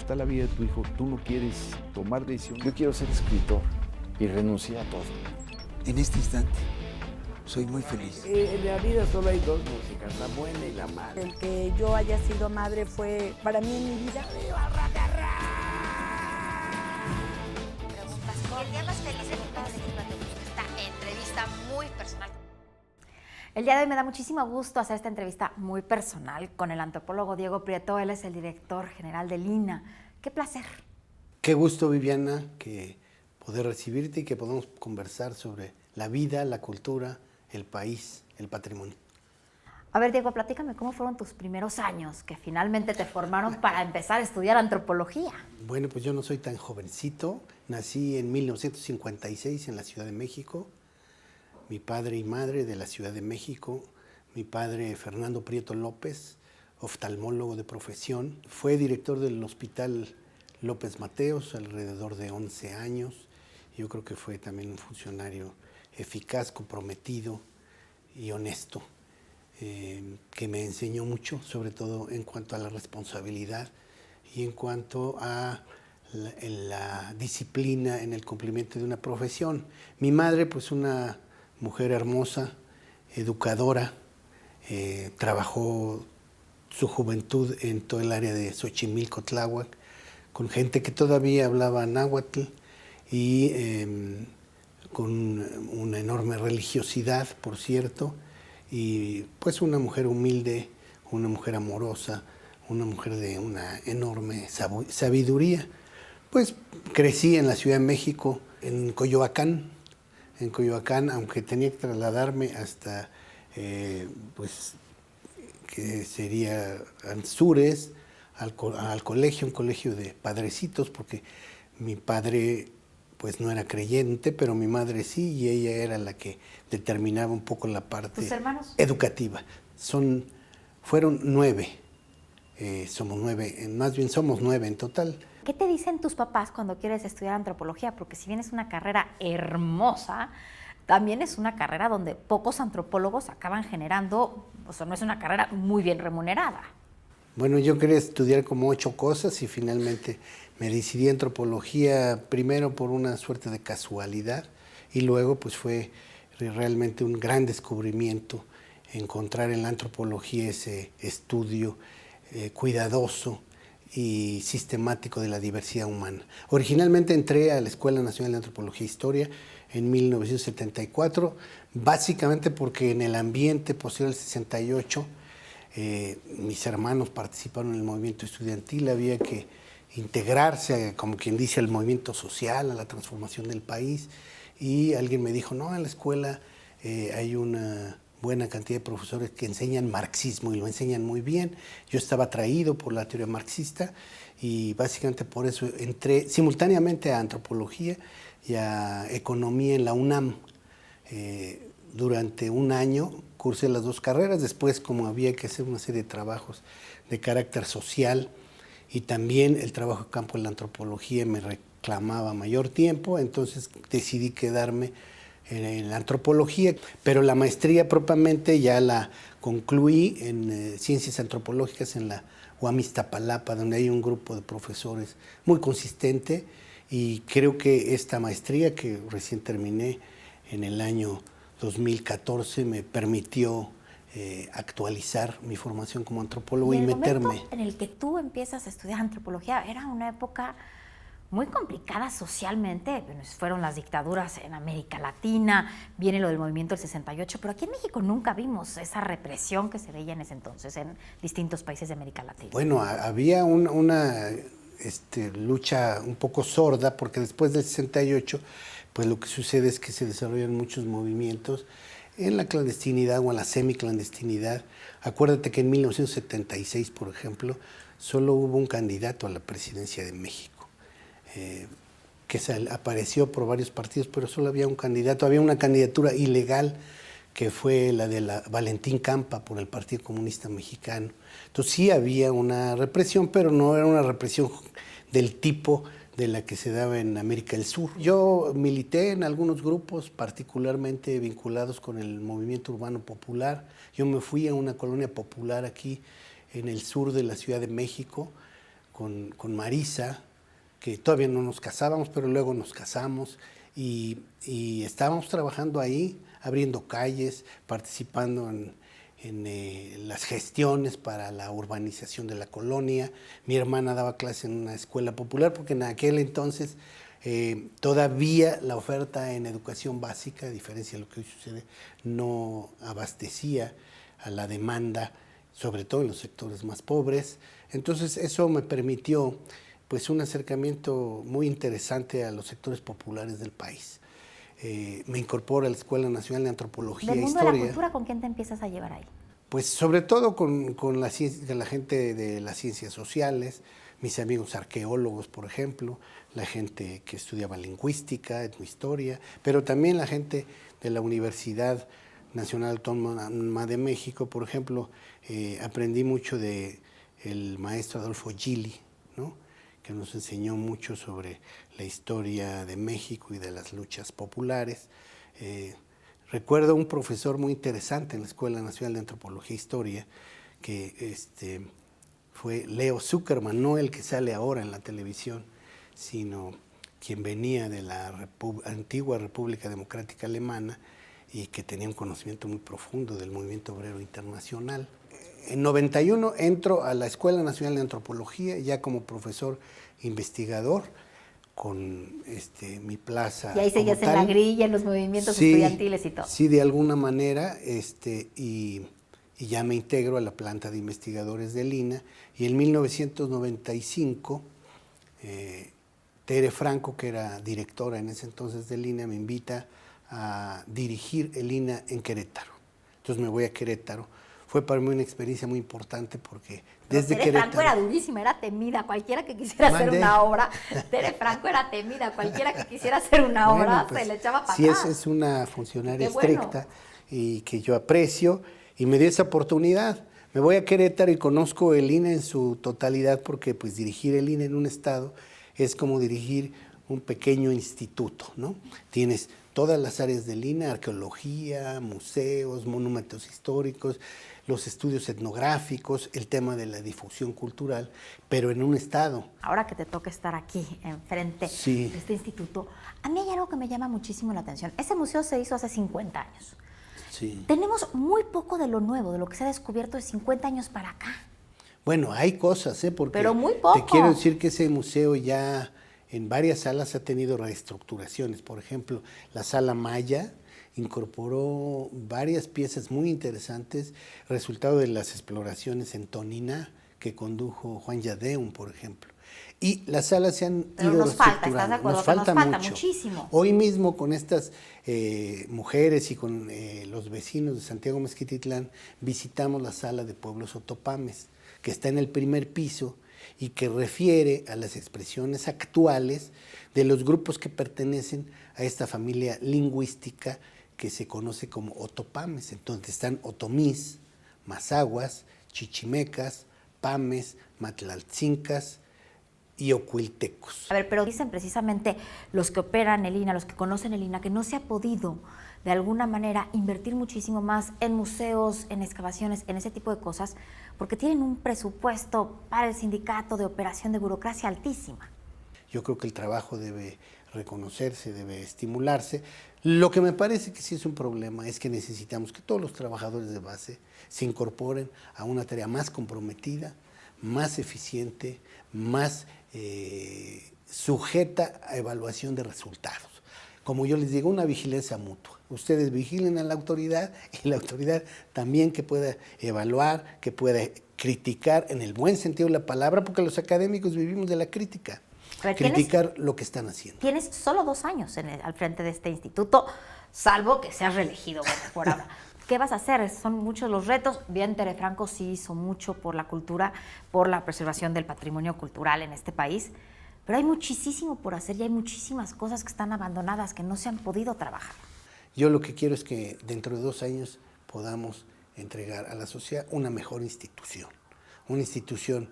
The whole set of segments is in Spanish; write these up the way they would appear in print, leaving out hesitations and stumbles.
está la vida de tu hijo, tú no quieres tomar decisión. Yo quiero ser escritor y renuncié a todo. En este instante, soy muy feliz. En la vida solo hay dos músicas, la buena y la mala. El que yo haya sido madre fue, para mí en mi vida, El día más feliz de mi padre esta entrevista muy personal. El día de hoy me da muchísimo gusto hacer esta entrevista muy personal con el antropólogo Diego Prieto. Él es el director general del INAH. ¡Qué placer! Qué gusto, Viviana, que poder recibirte y que podamos conversar sobre la vida, la cultura, el país, el patrimonio. A ver, Diego, platícame cómo fueron tus primeros años que finalmente te formaron para empezar a estudiar antropología. Bueno, pues yo no soy tan jovencito. Nací en 1956 en la Ciudad de México. Mi padre y madre de la Ciudad de México. Mi padre, Fernando Prieto López, oftalmólogo de profesión. Fue director del Hospital López Mateos alrededor de 11 años. Yo creo que fue también un funcionario eficaz, comprometido y honesto, que me enseñó mucho, sobre todo en cuanto a la responsabilidad y en cuanto a la disciplina en el cumplimiento de una profesión. Mi madre, pues una mujer hermosa, educadora, trabajó su juventud en todo el área de Xochimilco, Tláhuac, con gente que todavía hablaba náhuatl y con una enorme religiosidad, por cierto, y pues una mujer humilde, una mujer amorosa, una mujer de una enorme sabiduría. Pues crecí en la Ciudad de México, en Coyoacán, aunque tenía que trasladarme hasta, pues, que sería Anzures, al colegio, un colegio de padrecitos, porque mi padre pues no era creyente, pero mi madre sí, y ella era la que determinaba un poco la parte ¿Tus hermanos? educativa. Fueron 9, somos 9, más bien somos 9 en total. ¿Qué te dicen tus papás cuando quieres estudiar antropología? Porque si bien es una carrera hermosa, también es una carrera donde pocos antropólogos acaban generando, o sea, no es una carrera muy bien remunerada. Bueno, yo quería estudiar como 8 cosas y finalmente me decidí en antropología, primero por una suerte de casualidad y luego pues fue realmente un gran descubrimiento encontrar en la antropología ese estudio cuidadoso y sistemático de la diversidad humana. Originalmente entré a la Escuela Nacional de Antropología e Historia en 1974, básicamente porque en el ambiente posterior al 68 mis hermanos participaron en el movimiento estudiantil, había que integrarse, como quien dice, al movimiento social, a la transformación del país, y alguien me dijo, no, en la escuela hay una buena cantidad de profesores que enseñan marxismo y lo enseñan muy bien. Yo estaba atraído por la teoría marxista y básicamente por eso entré simultáneamente a antropología y a economía en la UNAM. Durante un año cursé las 2 carreras, después como había que hacer una serie de trabajos de carácter social y también el trabajo de campo en la antropología me reclamaba mayor tiempo, entonces decidí quedarme en la antropología, pero la maestría propiamente ya la concluí en ciencias antropológicas en la UAM Iztapalapa, donde hay un grupo de profesores muy consistente y creo que esta maestría que recién terminé en el año 2014 me permitió actualizar mi formación como antropólogo y meterme. El momento en el que tú empiezas a estudiar antropología era una época muy complicada socialmente. Bueno, fueron las dictaduras en América Latina, viene lo del movimiento del 68, pero aquí en México nunca vimos esa represión que se veía en ese entonces en distintos países de América Latina. Bueno, había una lucha un poco sorda, porque después del 68, pues lo que sucede es que se desarrollan muchos movimientos en la clandestinidad o en la semiclandestinidad. Acuérdate que en 1976, por ejemplo, solo hubo un candidato a la presidencia de México, que apareció por varios partidos, pero solo había un candidato. Había una candidatura ilegal que fue la de Valentín Campa por el Partido Comunista Mexicano. Entonces sí había una represión, pero no era una represión del tipo de la que se daba en América del Sur. Yo milité en algunos grupos particularmente vinculados con el movimiento urbano popular. Yo me fui a una colonia popular aquí en el sur de la Ciudad de México con Marisa, que todavía no nos casábamos, pero luego nos casamos y estábamos trabajando ahí, abriendo calles, participando en las gestiones para la urbanización de la colonia. Mi hermana daba clase en una escuela popular porque en aquel entonces todavía la oferta en educación básica, a diferencia de lo que hoy sucede, no abastecía a la demanda, sobre todo en los sectores más pobres. Entonces eso me permitió pues un acercamiento muy interesante a los sectores populares del país. Me incorporo a la Escuela Nacional de Antropología e Del mundo Historia. de la cultura, ¿con quién te empiezas a llevar ahí? Pues sobre todo con la gente de las ciencias sociales, mis amigos arqueólogos, por ejemplo, la gente que estudiaba lingüística, etnohistoria, pero también la gente de la Universidad Nacional Autónoma de México. Por ejemplo, aprendí mucho de el maestro Adolfo Gili, ¿no?, que nos enseñó mucho sobre la historia de México y de las luchas populares. Recuerdo un profesor muy interesante en la Escuela Nacional de Antropología e Historia, que fue Leo Zuckerman, no el que sale ahora en la televisión, sino quien venía de la antigua República Democrática Alemana y que tenía un conocimiento muy profundo del movimiento obrero internacional. En 91 entro a la Escuela Nacional de Antropología ya como profesor investigador, con mi plaza. Y ahí seguías en la grilla, en los movimientos estudiantiles y todo. Sí, de alguna manera, y ya me integro a la planta de investigadores del INAH, y en 1995, Tere Franco, que era directora en ese entonces del INAH, me invita a dirigir el INAH en Querétaro. Entonces me voy a Querétaro. Fue para mí una experiencia muy importante porque desde Tere Franco era durísima, era temida. Cualquiera que quisiera hacer una obra, Tere Franco era temida. Cualquiera que quisiera hacer una obra se le echaba para atrás. Sí, es una funcionaria estricta y que yo aprecio, y me dio esa oportunidad. Me voy a Querétaro y conozco el INAH en su totalidad, porque pues dirigir el INAH en un estado es como dirigir un pequeño instituto, ¿no? Tienes todas las áreas del INAH, arqueología, museos, monumentos históricos, los estudios etnográficos, el tema de la difusión cultural, pero en un estado. Ahora que te toca estar aquí, enfrente de este instituto, a mí hay algo que me llama muchísimo la atención. Ese museo se hizo hace 50 años. Sí. Tenemos muy poco de lo nuevo, de lo que se ha descubierto de 50 años para acá. Bueno, hay cosas, porque pero muy poco. Te quiero decir que ese museo ya en varias salas ha tenido reestructuraciones. Por ejemplo, la Sala Maya incorporó varias piezas muy interesantes, resultado de las exploraciones en Toniná que condujo Juan Yadeum, por ejemplo. Y las salas se han ido nos falta, reestructurando. ¿estás de acuerdo? Nos falta mucho. Muchísimo. Hoy mismo con estas mujeres y con los vecinos de Santiago Mezquititlán visitamos la sala de pueblos otopames, que está en el primer piso y que refiere a las expresiones actuales de los grupos que pertenecen a esta familia lingüística que se conoce como otopames. Entonces están otomís, mazahuas, chichimecas, pames, matlaltzincas y ocuiltecos. A ver, pero dicen precisamente los que operan el INAH, los que conocen el INAH, que no se ha podido de alguna manera invertir muchísimo más en museos, en excavaciones, en ese tipo de cosas, porque tienen un presupuesto para el sindicato de operación de burocracia altísima. Yo creo que el trabajo debe reconocerse, debe estimularse. Lo que me parece que sí es un problema es que necesitamos que todos los trabajadores de base se incorporen a una tarea más comprometida, más eficiente, más sujeta a evaluación de resultados. Como yo les digo, una vigilancia mutua. Ustedes vigilen a la autoridad y la autoridad también que pueda evaluar, que pueda criticar en el buen sentido de la palabra, porque los académicos vivimos de la crítica. Criticar lo que están haciendo. Tienes solo 2 años al frente de este instituto, salvo que seas reelegido por ahora. ¿Qué vas a hacer? Son muchos los retos. Bien, Tere Franco sí hizo mucho por la cultura, por la preservación del patrimonio cultural en este país, pero hay muchísimo por hacer y hay muchísimas cosas que están abandonadas, que no se han podido trabajar. Yo lo que quiero es que dentro de 2 años podamos entregar a la sociedad una mejor institución, una institución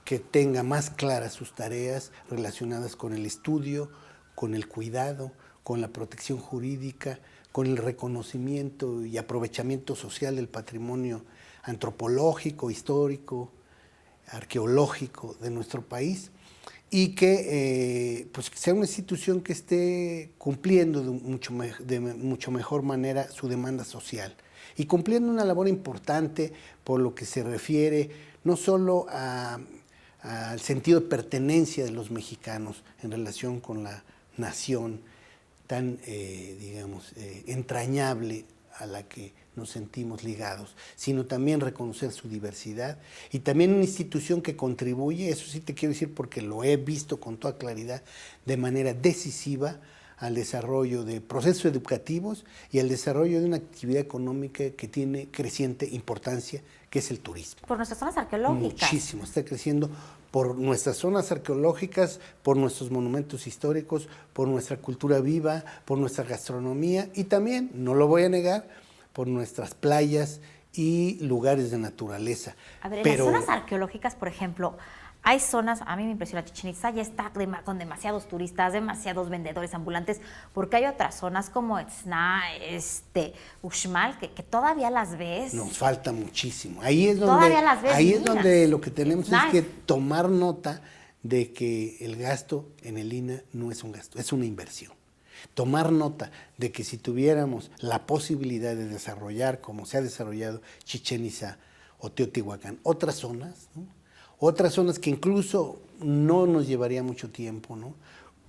que tenga más claras sus tareas relacionadas con el estudio, con el cuidado, con la protección jurídica, con el reconocimiento y aprovechamiento social del patrimonio antropológico, histórico, arqueológico de nuestro país y que pues que sea una institución que esté cumpliendo de mucho mejor manera su demanda social y cumpliendo una labor importante por lo que se refiere no solo al sentido de pertenencia de los mexicanos en relación con la nación tan, entrañable a la que nos sentimos ligados, sino también reconocer su diversidad y también una institución que contribuye, eso sí te quiero decir porque lo he visto con toda claridad, de manera decisiva al desarrollo de procesos educativos y al desarrollo de una actividad económica que tiene creciente importancia, que es el turismo. Por nuestras zonas arqueológicas. Muchísimo, está creciendo por nuestras zonas arqueológicas, por nuestros monumentos históricos, por nuestra cultura viva, por nuestra gastronomía y también, no lo voy a negar, por nuestras playas y lugares de naturaleza. A ver, en las zonas arqueológicas, por ejemplo, hay zonas, a mí me impresiona Chichén Itzá, ya está con demasiados turistas, demasiados vendedores ambulantes, porque hay otras zonas como Etzna, Uxmal, que todavía las ves. Nos falta muchísimo. Ahí es donde, todavía las ves ahí es divinas. donde lo que tenemos es que tomar nota de que el gasto en el INAH no es un gasto, es una inversión. Tomar nota de que si tuviéramos la posibilidad de desarrollar, como se ha desarrollado Chichén Itzá o Teotihuacán, otras zonas, ¿no? Otras zonas que incluso no nos llevaría mucho tiempo, ¿no?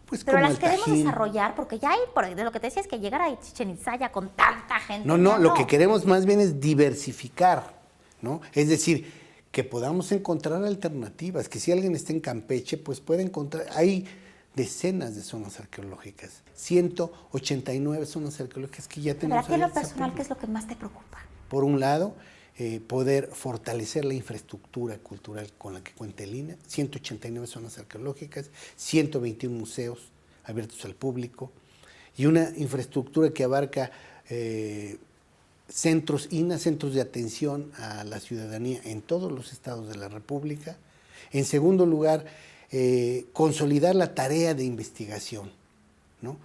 Pues pero como las el queremos Tajín. desarrollar porque ya hay, de lo que te decía es que llegar a Chichén Itzá ya con tanta gente. No, lo que queremos más bien es diversificar, ¿no? Es decir, que podamos encontrar alternativas, que si alguien está en Campeche, pues puede encontrar, hay decenas de zonas arqueológicas, 189 zonas arqueológicas que ya tenemos. Pero a ti en lo personal, ¿qué es lo que más te preocupa? Por un lado, poder fortalecer la infraestructura cultural con la que cuenta el INAH, 189 zonas arqueológicas, 121 museos abiertos al público y una infraestructura que abarca centros INAH, centros de atención a la ciudadanía en todos los estados de la República. En segundo lugar, consolidar la tarea de investigación, ¿no?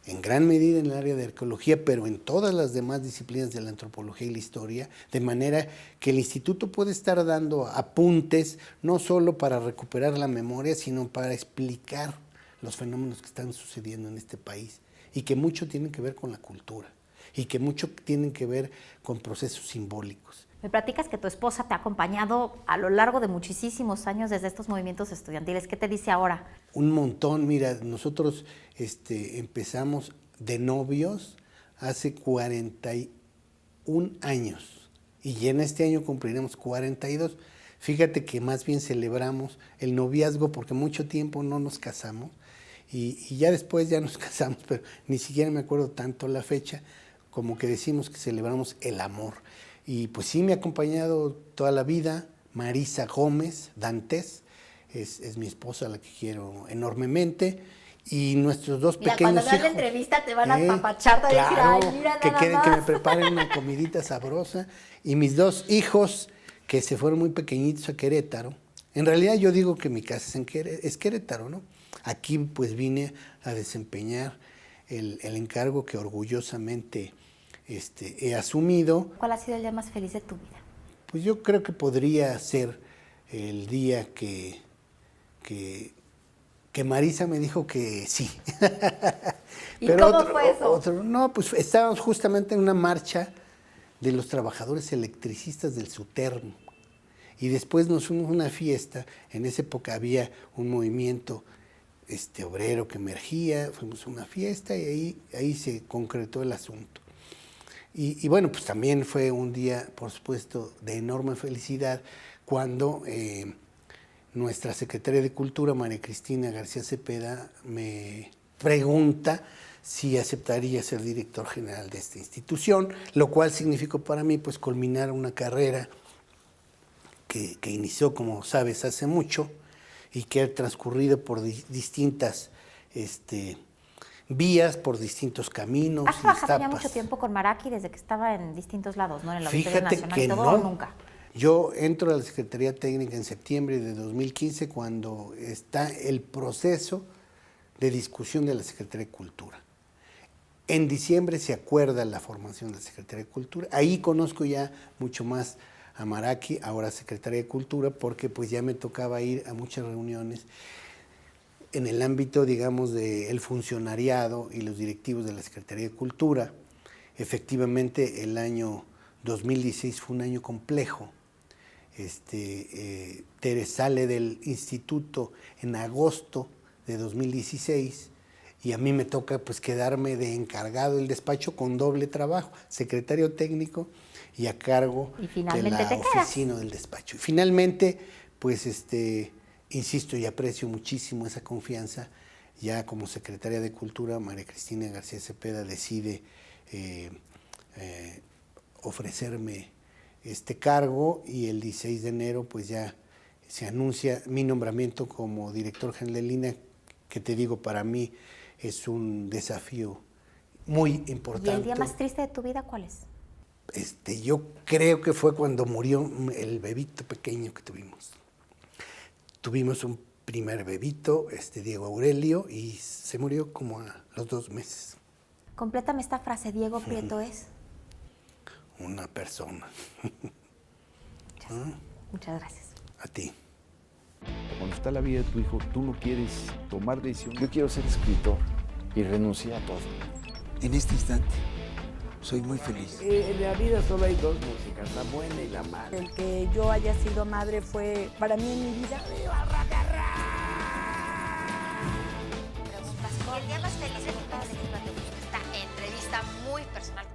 En gran medida en el área de arqueología, pero en todas las demás disciplinas de la antropología y la historia, de manera que el instituto puede estar dando apuntes, no solo para recuperar la memoria, sino para explicar los fenómenos que están sucediendo en este país y que mucho tienen que ver con la cultura y que mucho tienen que ver con procesos simbólicos. Me platicas que tu esposa te ha acompañado a lo largo de muchísimos años desde estos movimientos estudiantiles. ¿Qué te dice ahora? Un montón, mira, nosotros empezamos de novios hace 41 años y en este año cumpliremos 42. Fíjate que más bien celebramos el noviazgo porque mucho tiempo no nos casamos y ya después ya nos casamos, pero ni siquiera me acuerdo tanto la fecha, como que decimos que celebramos el amor. Y pues sí me ha acompañado toda la vida. Marisa Gómez Dantes es mi esposa, a la que quiero enormemente. Y nuestros dos pequeños hijos. Cuando vean la entrevista te van a apapachar, te van a decir, ay, mira que nada más. Que me preparen una comidita sabrosa. Y mis dos hijos, que se fueron muy pequeñitos a Querétaro. En realidad yo digo que mi casa es Querétaro, ¿no? Aquí pues vine a desempeñar el encargo que orgullosamente he asumido. ¿Cuál ha sido el día más feliz de tu vida? Pues yo creo que podría ser el día que Marisa me dijo que sí. ¿Y cómo fue eso? No, pues estábamos justamente en una marcha de los trabajadores electricistas del SUTERM. Y después nos fuimos a una fiesta. En esa época había un movimiento obrero que emergía. Fuimos a una fiesta y ahí se concretó el asunto. Y bueno, pues también fue un día, por supuesto, de enorme felicidad cuando nuestra secretaria de Cultura, María Cristina García Cepeda, me pregunta si aceptaría ser director general de esta institución, lo cual significó para mí pues culminar una carrera que inició, como sabes, hace mucho y que ha transcurrido por distintas vías, por distintos caminos. ¿Has trabajado ya mucho tiempo con Maraki desde que estaba en distintos lados, ¿no? En el Auditorio Nacional y todo, no. ¿o nunca? Yo entro a la Secretaría Técnica en septiembre de 2015 cuando está el proceso de discusión de la Secretaría de Cultura. En diciembre se acuerda la formación de la Secretaría de Cultura. Ahí conozco ya mucho más Maraqui, ahora Secretaría de Cultura, porque pues ya me tocaba ir a muchas reuniones en el ámbito, digamos, del funcionariado y los directivos de la Secretaría de Cultura. Efectivamente, el año 2016 fue un año complejo. Tere sale del instituto en agosto de 2016 y a mí me toca pues quedarme de encargado del despacho con doble trabajo, secretario técnico y a cargo de la oficina del despacho. Y finalmente, pues insisto y aprecio muchísimo esa confianza, ya como secretaria de Cultura, María Cristina García Cepeda decide ofrecerme este cargo y el 16 de enero pues ya se anuncia mi nombramiento como director general del INAH, que te digo, para mí es un desafío muy importante. ¿Y el día más triste de tu vida cuál es? Yo creo que fue cuando murió el bebito pequeño que tuvimos. Tuvimos un primer bebito, Diego Aurelio, y se murió como a los 2 meses. Complétame esta frase, Diego Prieto es... Una persona. Muchas gracias. A ti. Cuando está la vida de tu hijo, tú no quieres tomar decisiones. Yo quiero ser escritor y renuncié a todo. En este instante, soy muy feliz. En la vida solo hay 2 músicas, la buena y la mala. El que yo haya sido madre fue para mí en mi vida. Preguntas. ¿Y el día más feliz de tu vida? Esta entrevista muy personal.